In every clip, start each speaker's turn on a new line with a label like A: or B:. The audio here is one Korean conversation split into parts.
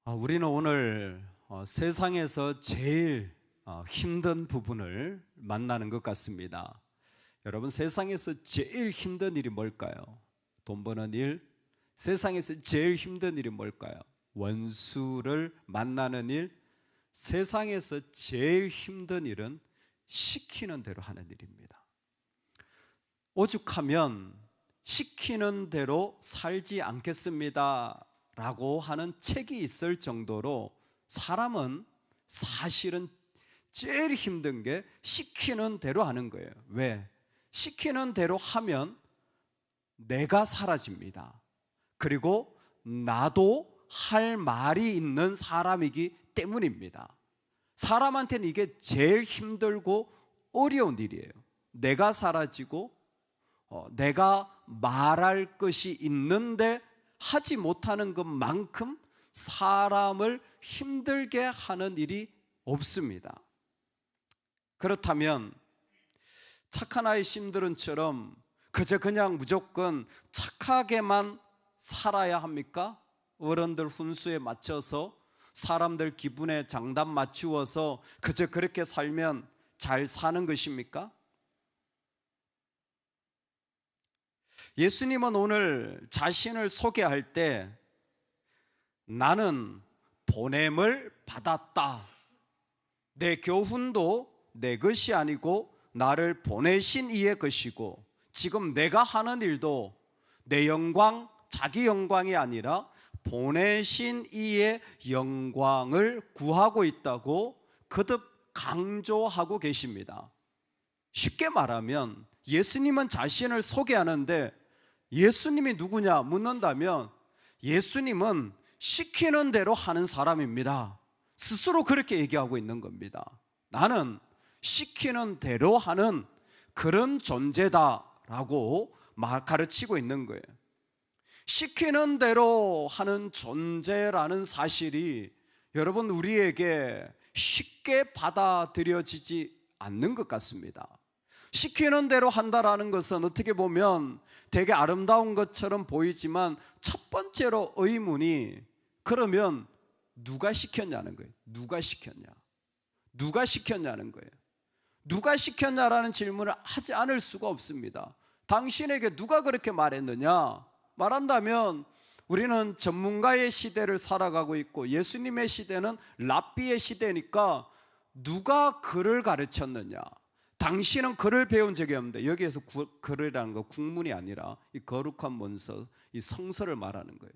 A: 우리는 오늘 세상에서 제일 힘든 부분을 만나는 것 같습니다. 여러분, 세상에서 제일 힘든 일이 뭘까요? 돈 버는 일? 세상에서 제일 힘든 일이 뭘까요? 원수를 만나는 일? 세상에서 제일 힘든 일은 시키는 대로 하는 일입니다. 오죽하면 시키는 대로 살지 않겠습니다 라고 하는 책이 있을 정도로 사람은 사실은 제일 힘든 게 시키는 대로 하는 거예요. 왜? 시키는 대로 하면 내가 사라집니다. 그리고 나도 할 말이 있는 사람이기 때문입니다. 사람한테는 이게 제일 힘들고 어려운 일이에요. 내가 사라지고 내가 말할 것이 있는데 하지 못하는 것만큼 사람을 힘들게 하는 일이 없습니다. 그렇다면 착한 아이 심드론처럼 그냥 무조건 착하게만 살아야 합니까? 어른들 훈수에 맞춰서 사람들 기분에 장단 맞추어서 그렇게 살면 잘 사는 것입니까? 예수님은 오늘 자신을 소개할 때 나는 보냄을 받았다. 내 교훈도 내 것이 아니고 나를 보내신 이의 것이고 지금 내가 하는 일도 내 영광, 자기 영광이 아니라 보내신 이의 영광을 구하고 있다고 거듭 강조하고 계십니다. 쉽게 말하면 예수님은 자신을 소개하는데 예수님이 누구냐 묻는다면 예수님은 시키는 대로 하는 사람입니다. 스스로 그렇게 얘기하고 있는 겁니다. 나는 시키는 대로 하는 그런 존재다라고 가르치고 있는 거예요. 시키는 대로 하는 존재라는 사실이 여러분 우리에게 쉽게 받아들여지지 않는 것 같습니다. 시키는 대로 한다라는 것은 어떻게 보면 되게 아름다운 것처럼 보이지만 첫 번째로 의문이 그러면 누가 시켰냐는 거예요. 누가 시켰냐? 누가 시켰냐는 거예요. 누가 시켰냐라는 질문을 하지 않을 수가 없습니다. 당신에게 누가 그렇게 말했느냐? 말한다면 우리는 전문가의 시대를 살아가고 있고 예수님의 시대는 랍비의 시대니까 누가 글을 가르쳤느냐? 당신은 글을 배운 적이 없는데 여기에서 글이라는 거 국문이 아니라 이 거룩한 문서, 이 성서를 말하는 거예요.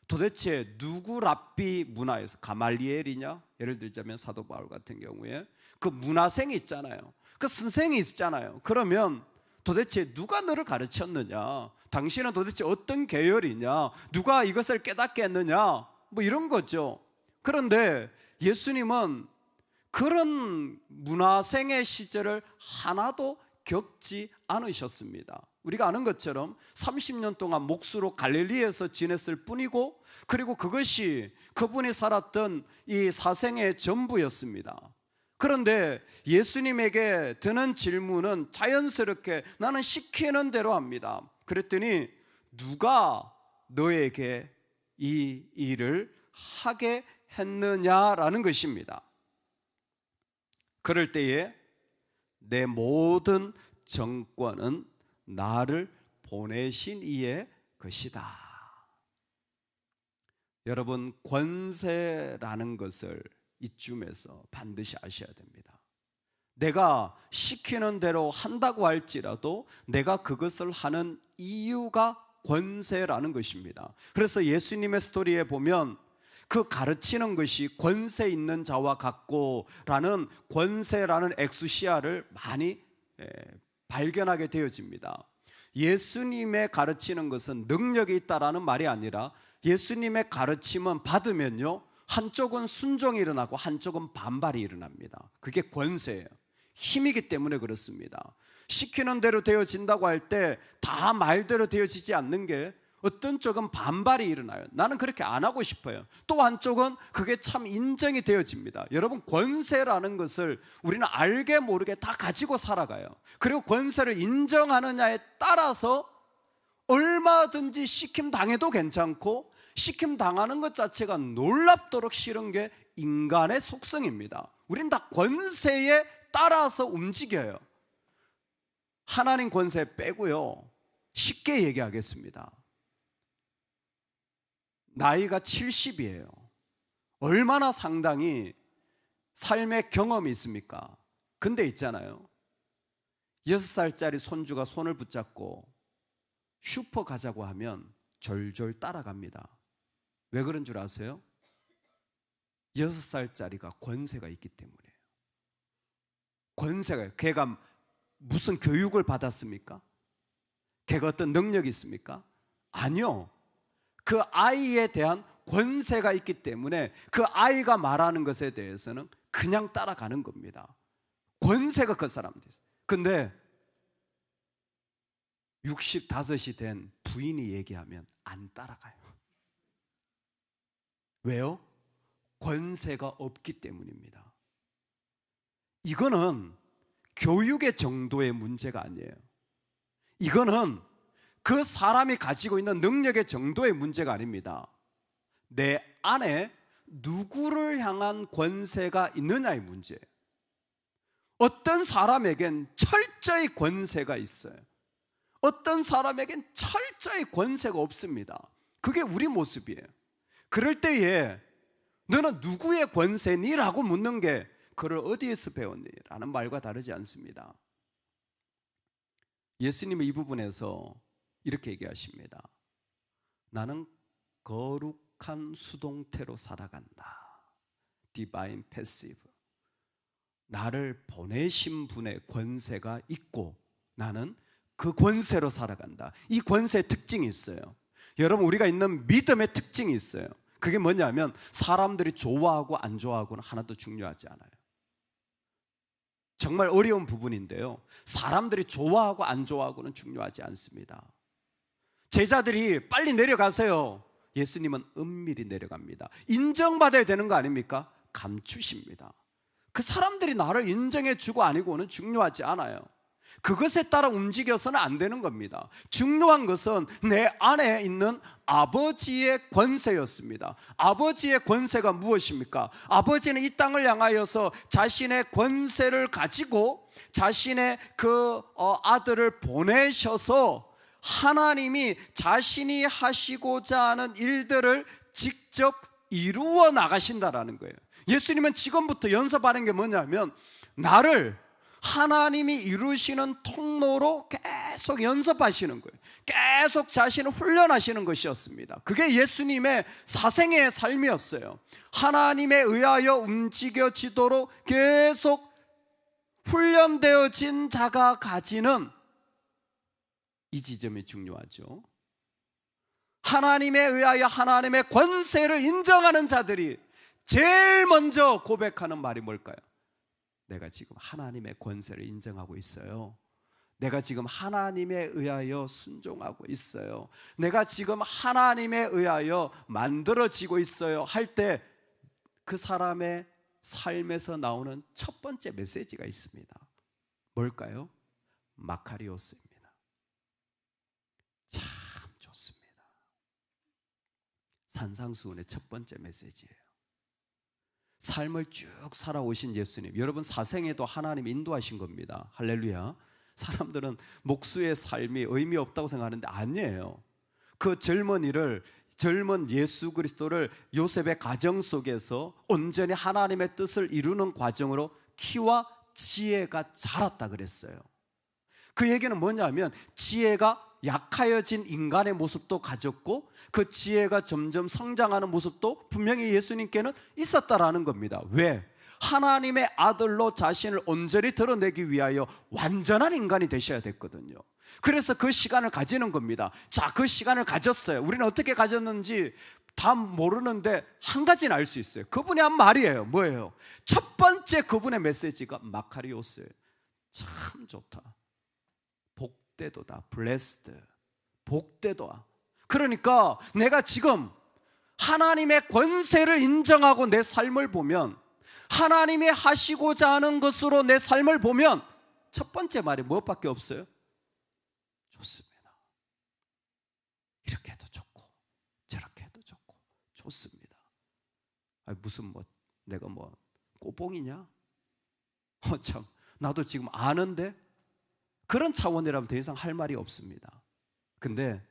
A: 도대체 누구 랍비 문화에서 가말리엘이냐? 예를 들자면 사도 바울 같은 경우에 그 문화생이 있잖아요. 그 선생이 있잖아요. 그러면 도대체 누가 너를 가르쳤느냐? 당신은 도대체 어떤 계열이냐? 누가 이것을 깨닫게 했느냐? 뭐 이런 거죠. 그런데 예수님은 그런 문화생의 시절을 하나도 겪지 않으셨습니다. 우리가 아는 것처럼 30년 동안 몫으로 갈릴리에서 지냈을 뿐이고 그리고 그것이 그분이 살았던 이 사생의 전부였습니다. 그런데 예수님에게 드는 질문은 자연스럽게 나는 시키는 대로 합니다. 그랬더니 누가 너에게 이 일을 하게 했느냐라는 것입니다. 그럴 때에 내 모든 정권은 나를 보내신 이의 것이다. 여러분, 권세라는 것을 이쯤에서 반드시 아셔야 됩니다. 내가 시키는 대로 한다고 할지라도 내가 그것을 하는 이유가 권세라는 것입니다. 그래서 예수님의 스토리에 보면 그 가르치는 것이 권세 있는 자와 같고 라는 권세라는 엑수시아를 많이 발견하게 되어집니다. 예수님의 가르치는 것은 능력이 있다라는 말이 아니라 예수님의 가르침은 받으면요 한쪽은 순종이 일어나고 한쪽은 반발이 일어납니다. 그게 권세예요. 힘이기 때문에 그렇습니다. 시키는 대로 되어진다고 할 때 다 말대로 되어지지 않는 게 어떤 쪽은 반발이 일어나요. 나는 그렇게 안 하고 싶어요. 또 한쪽은 그게 참 인정이 되어집니다. 여러분, 권세라는 것을 우리는 알게 모르게 다 가지고 살아가요. 그리고 권세를 인정하느냐에 따라서 얼마든지 시킴 당해도 괜찮고 시킴 당하는 것 자체가 놀랍도록 싫은 게 인간의 속성입니다. 우린 다 권세에 따라서 움직여요. 하나님 권세 빼고요, 쉽게 얘기하겠습니다. 나이가 70이에요. 얼마나 상당히 삶의 경험이 있습니까? 근데 있잖아요, 6살짜리 손주가 손을 붙잡고 슈퍼 가자고 하면 졸졸 따라갑니다. 왜 그런 줄 아세요? 6살짜리가 권세가 있기 때문이에요. 권세가, 걔가 무슨 교육을 받았습니까? 걔가 어떤 능력이 있습니까? 아니요. 그 아이에 대한 권세가 있기 때문에 그 아이가 말하는 것에 대해서는 그냥 따라가는 겁니다. 권세가 그 사람들. 근데 65이 된 부인이 얘기하면 안 따라가요. 왜요? 권세가 없기 때문입니다. 이거는 교육의 정도의 문제가 아니에요. 이거는 그 사람이 가지고 있는 능력의 정도의 문제가 아닙니다. 내 안에 누구를 향한 권세가 있느냐의 문제예요. 어떤 사람에겐 철저히 권세가 있어요. 어떤 사람에겐 철저히 권세가 없습니다. 그게 우리 모습이에요. 그럴 때에 너는 누구의 권세니? 라고 묻는 게 그를 어디에서 배웠니? 라는 말과 다르지 않습니다. 예수님은 이 부분에서 이렇게 얘기하십니다. 나는 거룩한 수동태로 살아간다. Divine Passive. 나를 보내신 분의 권세가 있고 나는 그 권세로 살아간다. 이 권세의 특징이 있어요. 여러분, 우리가 있는 믿음의 특징이 있어요. 그게 뭐냐면 사람들이 좋아하고 안 좋아하고는 하나도 중요하지 않아요. 정말 어려운 부분인데요, 사람들이 좋아하고 안 좋아하고는 중요하지 않습니다. 제자들이 빨리 내려가세요. 예수님은 은밀히 내려갑니다. 인정받아야 되는 거 아닙니까? 감추십니다. 그 사람들이 나를 인정해 주고 아니고는 중요하지 않아요. 그것에 따라 움직여서는 안 되는 겁니다. 중요한 것은 내 안에 있는 아버지의 권세였습니다. 아버지의 권세가 무엇입니까? 아버지는 이 땅을 향하여서 자신의 권세를 가지고 자신의 그 아들을 보내셔서 하나님이 자신이 하시고자 하는 일들을 직접 이루어 나가신다라는 거예요. 예수님은 지금부터 연습하는 게 뭐냐면 나를 하나님이 이루시는 통로로 계속 연습하시는 거예요. 계속 자신을 훈련하시는 것이었습니다. 그게 예수님의 사생애의 삶이었어요. 하나님에 의하여 움직여지도록 계속 훈련되어진 자가 가지는 이 지점이 중요하죠. 하나님에 의하여 하나님의 권세를 인정하는 자들이 제일 먼저 고백하는 말이 뭘까요? 내가 지금 하나님의 권세를 인정하고 있어요. 내가 지금 하나님에 의하여 순종하고 있어요. 내가 지금 하나님에 의하여 만들어지고 있어요 할 때 그 사람의 삶에서 나오는 첫 번째 메시지가 있습니다. 뭘까요? 마카리오스입니다. 참 좋습니다. 산상수훈의 첫 번째 메시지예요. 삶을 쭉 살아오신 예수님, 여러분 사생에도 하나님 인도하신 겁니다. 할렐루야. 사람들은 목수의 삶이 의미 없다고 생각하는데 아니에요. 그 젊은 예수 그리스도를 요셉의 가정 속에서 온전히 하나님의 뜻을 이루는 과정으로 키와 지혜가 자랐다 그랬어요. 그 얘기는 뭐냐면 지혜가 약하여진 인간의 모습도 가졌고 그 지혜가 점점 성장하는 모습도 분명히 예수님께는 있었다라는 겁니다. 왜? 하나님의 아들로 자신을 온전히 드러내기 위하여 완전한 인간이 되셔야 됐거든요. 그래서 그 시간을 가지는 겁니다. 자, 그 시간을 가졌어요. 우리는 어떻게 가졌는지 다 모르는데 한 가지는 알 수 있어요. 그분이 한 말이에요. 뭐예요? 첫 번째 그분의 메시지가 마카리오스예요. 참 좋다. 복되도다. blessed. 복되도다. 그러니까 내가 지금 하나님의 권세를 인정하고 내 삶을 보면, 하나님이 하시고자 하는 것으로 내 삶을 보면 첫 번째 말이 무엇밖에 없어요? 좋습니다. 이렇게 해도 좋고 저렇게 해도 좋고 좋습니다. 아니, 무슨 뭐 내가 뭐 꼬봉이냐? 참, 나도 지금 아는데. 그런 차원이라면 더 이상 할 말이 없습니다. 근데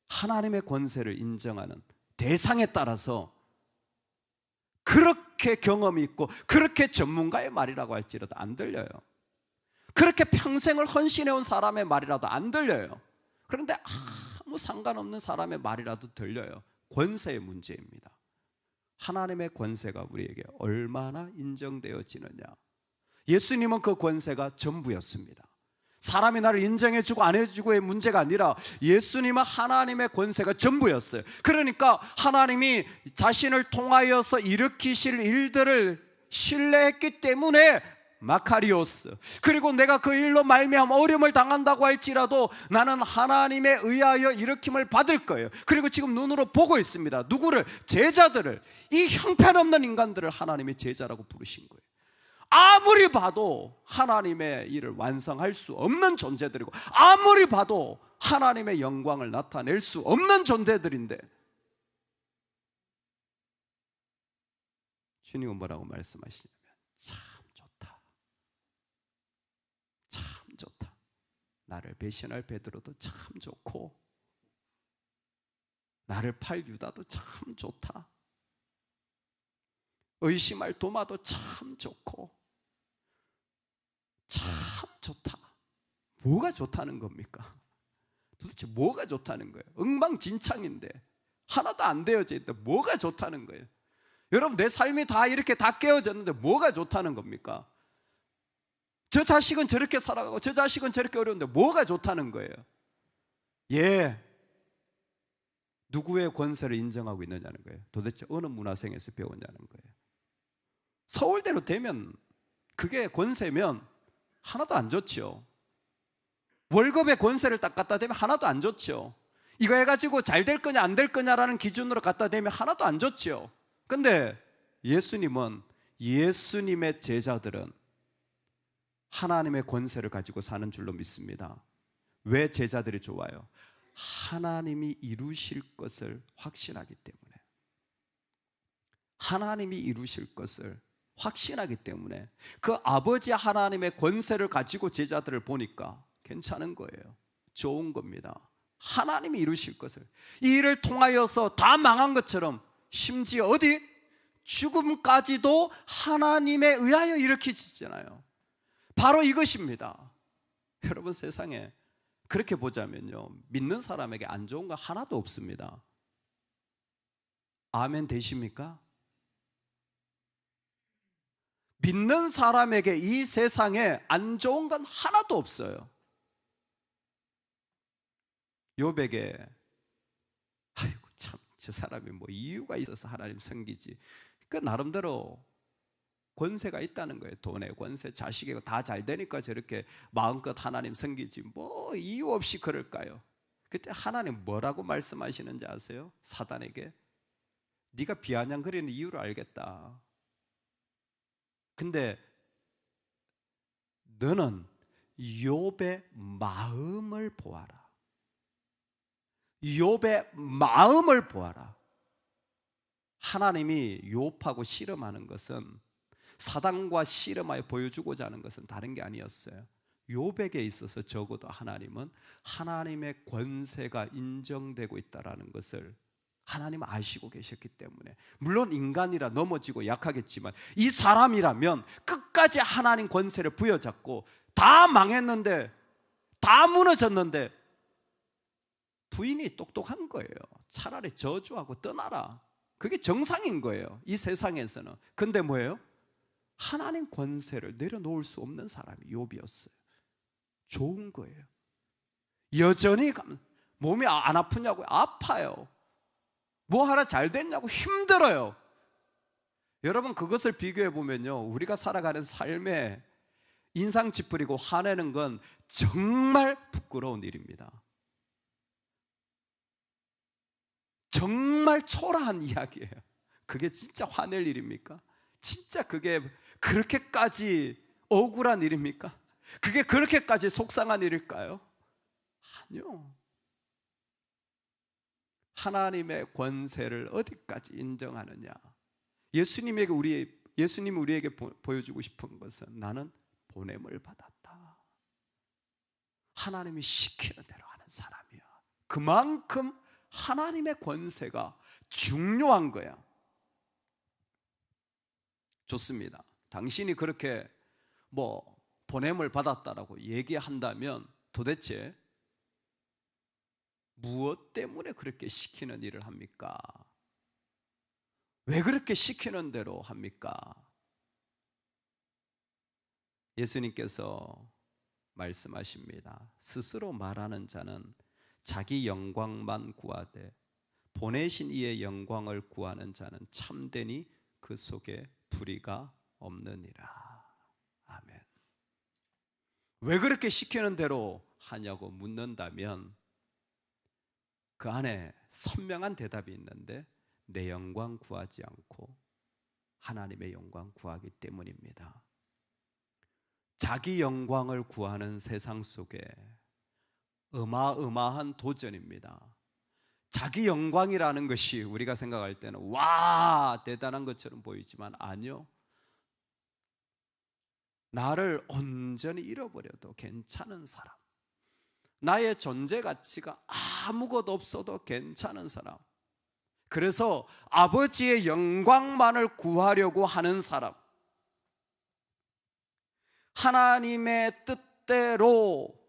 A: 하나님의 권세를 인정하는 대상에 따라서 그렇게 경험이 있고 그렇게 전문가의 말이라고 할지라도 안 들려요. 그렇게 평생을 헌신해온 사람의 말이라도 안 들려요. 그런데 아무 상관없는 사람의 말이라도 들려요. 권세의 문제입니다. 하나님의 권세가 우리에게 얼마나 인정되어지느냐. 예수님은 그 권세가 전부였습니다. 사람이 나를 인정해주고 안 해주고의 문제가 아니라 예수님은 하나님의 권세가 전부였어요. 그러니까 하나님이 자신을 통하여서 일으키실 일들을 신뢰했기 때문에 마카리오스, 그리고 내가 그 일로 말미암아 어려움을 당한다고 할지라도 나는 하나님에 의하여 일으킴을 받을 거예요. 그리고 지금 눈으로 보고 있습니다. 누구를? 제자들을. 이 형편없는 인간들을 하나님의 제자라고 부르신 거예요. 아무리 봐도 하나님의 일을 완성할 수 없는 존재들이고 아무리 봐도 하나님의 영광을 나타낼 수 없는 존재들인데 주님은 뭐라고 말씀하시냐면 참 좋다, 참 좋다. 나를 배신할 베드로도 참 좋고 나를 팔 유다도 참 좋다. 의심할 도마도 참 좋고 참 좋다. 뭐가 좋다는 겁니까? 도대체 뭐가 좋다는 거예요? 엉망진창인데 하나도 안 되어져 있는데 뭐가 좋다는 거예요? 여러분, 내 삶이 다 이렇게 다 깨어졌는데 뭐가 좋다는 겁니까? 저 자식은 저렇게 살아가고 저 자식은 저렇게 어려운데 뭐가 좋다는 거예요? 예, 누구의 권세를 인정하고 있느냐는 거예요. 도대체 어느 문화생에서 배웠냐는 거예요. 서울대로 되면 그게 권세면 하나도 안 좋죠. 월급의 권세를 딱 갖다 대면 하나도 안 좋죠. 이거 해가지고 잘 될 거냐 안 될 거냐라는 기준으로 갖다 대면 하나도 안 좋죠. 근데 예수님은, 예수님의 제자들은 하나님의 권세를 가지고 사는 줄로 믿습니다. 왜 제자들이 좋아요? 하나님이 이루실 것을 확신하기 때문에. 하나님이 이루실 것을 확신하기 때문에 그 아버지 하나님의 권세를 가지고 제자들을 보니까 괜찮은 거예요. 좋은 겁니다. 하나님이 이루실 것을, 이 일을 통하여서 다 망한 것처럼 심지어 어디? 죽음까지도 하나님에 의하여 일으키시잖아요. 바로 이것입니다. 여러분, 세상에 그렇게 보자면요, 믿는 사람에게 안 좋은 거 하나도 없습니다. 아멘 되십니까? 믿는 사람에게 이 세상에 안 좋은 건 하나도 없어요. 욥에게 아이고 참, 저 사람이 뭐 이유가 있어서 하나님 섬기지, 그 나름대로 권세가 있다는 거예요. 돈의 권세, 자식이고 다 잘 되니까 저렇게 마음껏 하나님 섬기지 뭐 이유 없이 그럴까요? 그때 하나님 뭐라고 말씀하시는지 아세요? 사단에게 네가 비아냥거리는 이유를 알겠다. 근데 너는 욥의 마음을 보아라. 욥의 마음을 보아라. 하나님이 욥하고 씨름하는 것은, 사단과 씨름하여 보여주고자 하는 것은 다른 게 아니었어요. 욥에게 있어서 적어도 하나님은 하나님의 권세가 인정되고 있다는 것을 하나님은 아시고 계셨기 때문에, 물론 인간이라 넘어지고 약하겠지만 이 사람이라면 끝까지 하나님 권세를 부여잡고 다 망했는데, 다 무너졌는데 부인이 똑똑한 거예요. 차라리 저주하고 떠나라. 그게 정상인 거예요, 이 세상에서는. 근데 뭐예요? 하나님 권세를 내려놓을 수 없는 사람이 욥이었어요. 좋은 거예요. 여전히 몸이 안 아프냐고요? 아파요. 뭐 하나 잘 됐냐고? 힘들어요. 여러분, 그것을 비교해 보면요, 우리가 살아가는 삶에 인상 찌푸리고 화내는 건 정말 부끄러운 일입니다. 정말 초라한 이야기예요. 그게 진짜 화낼 일입니까? 진짜 그게 그렇게까지 억울한 일입니까? 그게 그렇게까지 속상한 일일까요? 아니요. 하나님의 권세를 어디까지 인정하느냐? 예수님이 우리에게 보여주고 싶은 것은 나는 보냄을 받았다. 하나님이 시키는 대로 하는 사람이야. 그만큼 하나님의 권세가 중요한 거야. 좋습니다. 당신이 그렇게 보냄을 받았다라고 얘기한다면 도대체 무엇 때문에 그렇게 시키는 일을 합니까? 왜 그렇게 시키는 대로 합니까? 예수님께서 말씀하십니다. 스스로 말하는 자는 자기 영광만 구하되 보내신 이의 영광을 구하는 자는 참되니 그 속에 불의가 없느니라. 아멘. 왜 그렇게 시키는 대로 하냐고 묻는다면 그 안에 선명한 대답이 있는데 내 영광 구하지 않고 하나님의 영광 구하기 때문입니다. 자기 영광을 구하는 세상 속에 어마어마한 도전입니다. 자기 영광이라는 것이 우리가 생각할 때는 와 대단한 것처럼 보이지만 아니요, 나를 온전히 잃어버려도 괜찮은 사람, 나의 존재 가치가 아무것도 없어도 괜찮은 사람, 그래서 아버지의 영광만을 구하려고 하는 사람, 하나님의 뜻대로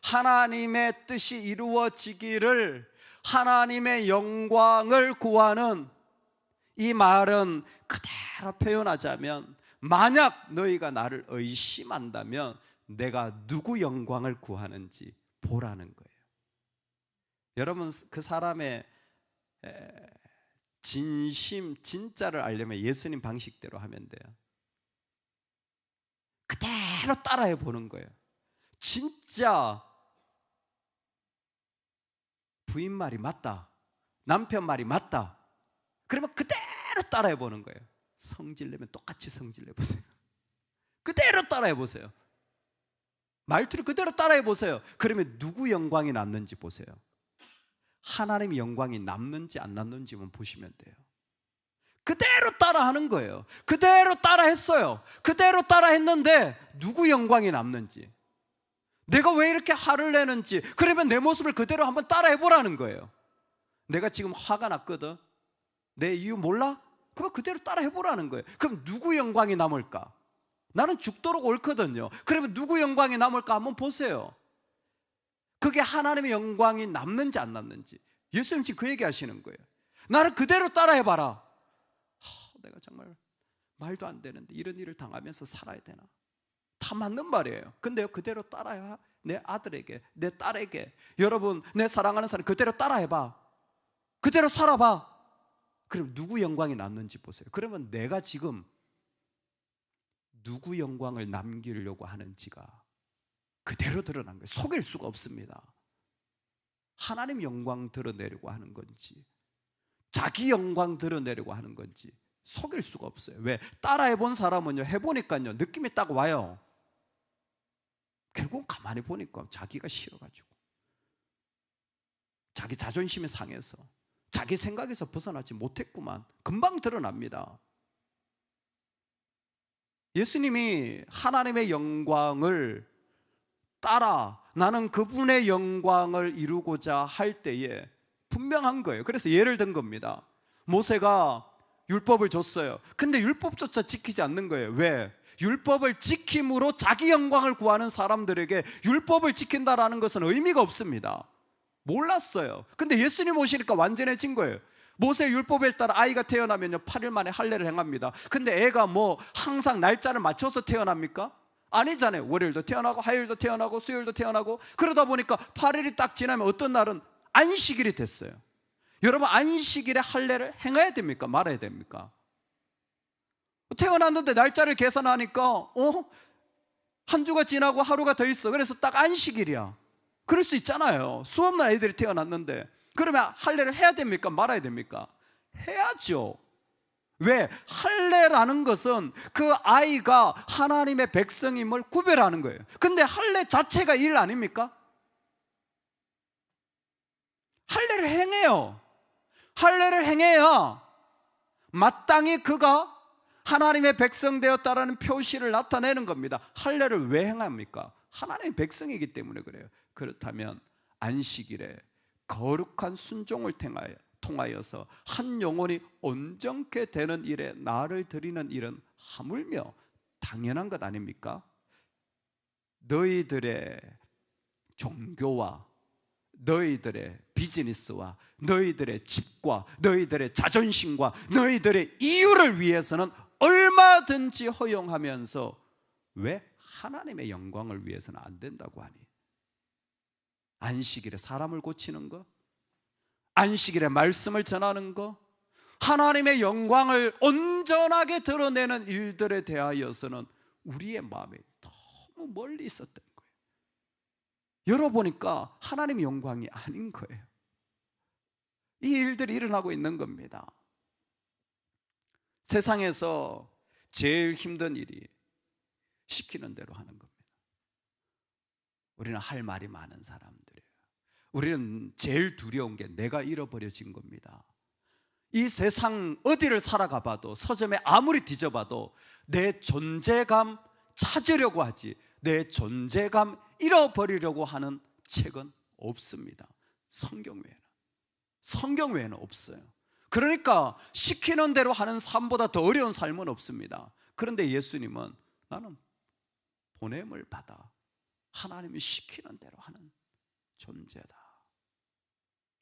A: 하나님의 뜻이 이루어지기를, 하나님의 영광을 구하는 이 말은 그대로 표현하자면 만약 너희가 나를 의심한다면 내가 누구 영광을 구하는지 보라는 거예요. 여러분, 그 사람의 진심, 진짜를 알려면 예수님 방식대로 하면 돼요. 그대로 따라해 보는 거예요. 진짜 부인 말이 맞다, 남편 말이 맞다, 그러면 그대로 따라해 보는 거예요. 성질내면 똑같이 성질내 보세요. 그대로 따라해 보세요. 말투를 그대로 따라해 보세요. 그러면 누구 영광이 남는지 보세요. 하나님의 영광이 남는지 안 남는지만 보시면 돼요. 그대로 따라하는 거예요. 그대로 따라했어요. 그대로 따라했는데 누구 영광이 남는지, 내가 왜 이렇게 화를 내는지, 그러면 내 모습을 그대로 한번 따라해보라는 거예요. 내가 지금 화가 났거든, 내 이유 몰라? 그럼 그대로 따라해보라는 거예요. 그럼 누구 영광이 남을까? 나는 죽도록 옳거든요. 그러면 누구 영광이 남을까 한번 보세요. 그게 하나님의 영광이 남는지 안 남는지. 예수님 지금 그 얘기 하시는 거예요. 나를 그대로 따라해봐라. 내가 정말 말도 안 되는데 이런 일을 당하면서 살아야 되나? 다 맞는 말이에요. 근데요, 그대로 따라해. 내 아들에게, 내 딸에게, 여러분, 내 사랑하는 사람 그대로 따라해봐. 그대로 살아봐. 그럼 누구 영광이 남는지 보세요. 그러면 내가 지금 누구 영광을 남기려고 하는지가 그대로 드러난 거예요. 속일 수가 없습니다. 하나님 영광 드러내려고 하는 건지, 자기 영광 드러내려고 하는 건지 속일 수가 없어요. 왜? 따라해본 사람은요, 해보니까요 느낌이 딱 와요. 결국 가만히 보니까 자기가 싫어가지고, 자기 자존심이 상해서, 자기 생각에서 벗어나지 못했구만. 금방 드러납니다. 예수님이 하나님의 영광을 따라 나는 그분의 영광을 이루고자 할 때에 분명한 거예요. 그래서 예를 든 겁니다. 모세가 율법을 줬어요. 근데 율법조차 지키지 않는 거예요. 왜? 율법을 지킴으로 자기 영광을 구하는 사람들에게 율법을 지킨다라는 것은 의미가 없습니다. 몰랐어요. 근데 예수님 오시니까 완전해진 거예요. 모세 율법에 따라 아이가 태어나면요 8일 만에 할례를 행합니다. 근데 애가 항상 날짜를 맞춰서 태어납니까? 아니잖아요. 월요일도 태어나고 화요일도 태어나고 수요일도 태어나고, 그러다 보니까 8일이 딱 지나면 어떤 날은 안식일이 됐어요. 여러분, 안식일에 할례를 행해야 됩니까? 말아야 됩니까? 태어났는데 날짜를 계산하니까 한 주가 지나고 하루가 더 있어. 그래서 딱 안식일이야. 그럴 수 있잖아요. 수없는 아이들이 태어났는데. 그러면 할례를 해야 됩니까? 말아야 됩니까? 해야죠. 왜? 할례라는 것은 그 아이가 하나님의 백성임을 구별하는 거예요. 근데 할례 자체가 일 아닙니까? 할례를 행해요. 할례를 행해야 마땅히 그가 하나님의 백성 되었다라는 표시를 나타내는 겁니다. 할례를 왜 행합니까? 하나님의 백성이기 때문에 그래요. 그렇다면 안식일에 거룩한 순종을 통하여서 한 영혼이 온전케 되는 일에 나를 드리는 일은 하물며 당연한 것 아닙니까? 너희들의 종교와 너희들의 비즈니스와 너희들의 집과 너희들의 자존심과 너희들의 이유를 위해서는 얼마든지 허용하면서 왜 하나님의 영광을 위해서는 안 된다고 하니? 안식일에 사람을 고치는 거, 안식일에 말씀을 전하는 거, 하나님의 영광을 온전하게 드러내는 일들에 대하여서는 우리의 마음이 너무 멀리 있었던 거예요. 열어보니까 하나님의 영광이 아닌 거예요. 이 일들이 일어나고 있는 겁니다. 세상에서 제일 힘든 일이 시키는 대로 하는 겁니다. 우리는 할 말이 많은 사람들이에요. 우리는 제일 두려운 게 내가 잃어버려진 겁니다. 이 세상 어디를 살아가 봐도, 서점에 아무리 뒤져봐도 내 존재감 찾으려고 하지 내 존재감 잃어버리려고 하는 책은 없습니다. 성경 외에는 없어요. 그러니까 시키는 대로 하는 삶보다 더 어려운 삶은 없습니다. 그런데 예수님은 나는 보냄을 받아 하나님이 시키는 대로 하는 존재다.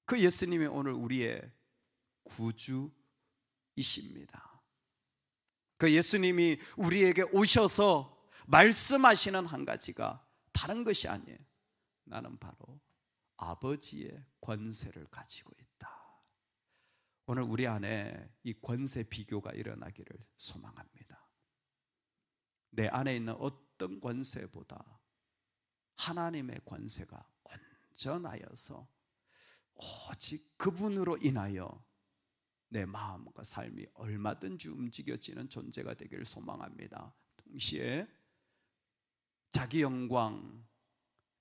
A: 그 예수님이 오늘 우리의 구주이십니다. 그 예수님이 우리에게 오셔서 말씀하시는 한 가지가 다른 것이 아니에요. 나는 바로 아버지의 권세를 가지고 있다. 오늘 우리 안에 이 권세 비교가 일어나기를 소망합니다. 내 안에 있는 어떤 권세보다 하나님의 권세가 온전하여서 오직 그분으로 인하여 내 마음과 삶이 얼마든지 움직여지는 존재가 되기를 소망합니다. 동시에 자기 영광,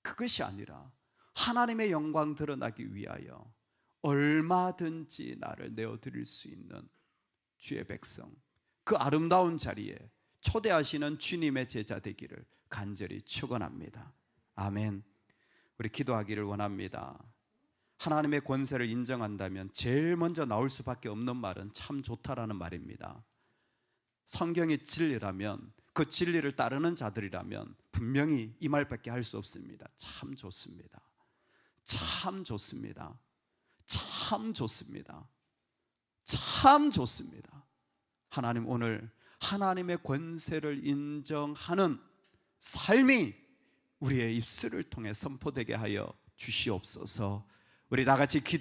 A: 그것이 아니라 하나님의 영광 드러나기 위하여 얼마든지 나를 내어드릴 수 있는 주의 백성, 그 아름다운 자리에 초대하시는 주님의 제자 되기를 간절히 축원합니다. 아멘. 우리 기도하기를 원합니다. 하나님의 권세를 인정한다면 제일 먼저 나올 수밖에 없는 말은 참 좋다라는 말입니다. 성경이 진리라면, 그 진리를 따르는 자들이라면 분명히 이 말밖에 할 수 없습니다. 참 좋습니다. 참 좋습니다. 참 좋습니다. 참 좋습니다. 하나님, 오늘 하나님의 권세를 인정하는 삶이 우리의 입술을 통해 선포되게 하여 주시옵소서. 우리 다 같이 기도